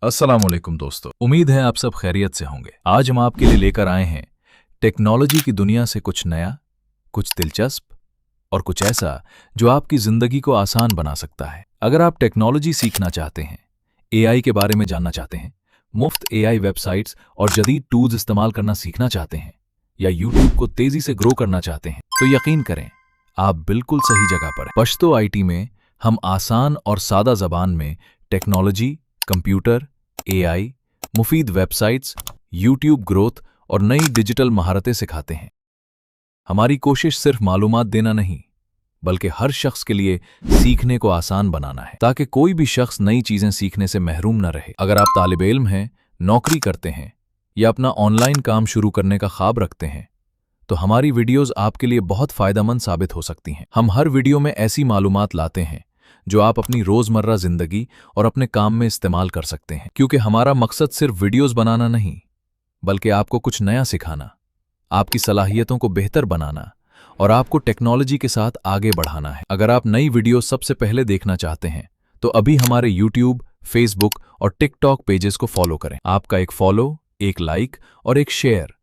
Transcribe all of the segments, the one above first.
अस्सलाम वालेकुम दोस्तों, उम्मीद है आप सब खैरियत से होंगे। आज हम आपके लिए लेकर आए हैं टेक्नोलॉजी की दुनिया से कुछ नया, कुछ दिलचस्प और कुछ ऐसा जो आपकी जिंदगी को आसान बना सकता है। अगर आप टेक्नोलॉजी सीखना चाहते हैं, एआई के बारे में जानना चाहते हैं, मुफ्त एआई वेबसाइट्स और जदीद टूल्स इस्तेमाल करना सीखना चाहते हैं, या यूट्यूब को तेजी से ग्रो करना चाहते हैं, तो यकीन करें, आप बिल्कुल सही जगह पर हैं। पश्तो आईटी में हम आसान और सादा जबान में टेक्नोलॉजी, कंप्यूटर, एआई, मुफीद वेबसाइट्स, यूट्यूब ग्रोथ और नई डिजिटल महारतें सिखाते हैं। हमारी कोशिश सिर्फ मालूमात देना नहीं, बल्कि हर शख्स के लिए सीखने को आसान बनाना है, ताकि कोई भी शख्स नई चीजें सीखने से महरूम न रहे। अगर आप तालिब इल्म हैं, नौकरी करते हैं या अपना ऑनलाइन काम शुरू करने का ख्वाब रखते हैं, तो हमारी वीडियोस आपके लिए बहुत फायदेमंद साबित हो सकती हैं। हम हर वीडियो में ऐसी मालूमात लाते हैं जो आप अपनी रोजमर्रा जिंदगी और अपने काम में इस्तेमाल कर सकते हैं, क्योंकि हमारा मकसद सिर्फ वीडियोस बनाना नहीं, बल्कि आपको कुछ नया सिखाना, आपकी सलाहियतों को बेहतर बनाना और आपको टेक्नोलॉजी के साथ आगे बढ़ाना है। अगर आप नई वीडियो सबसे पहले देखना चाहते हैं, तो अभी हमारे यूट्यूब, फेसबुक और टिकटॉक पेजेस को फॉलो करें। आपका एक फॉलो, एक लाइक और एक शेयर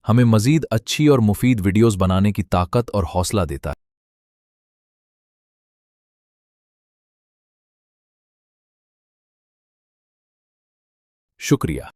हमें मजीद अच्छी और मुफीद वीडियोस बनाने की ताकत और हौसला देता है। शुक्रिया।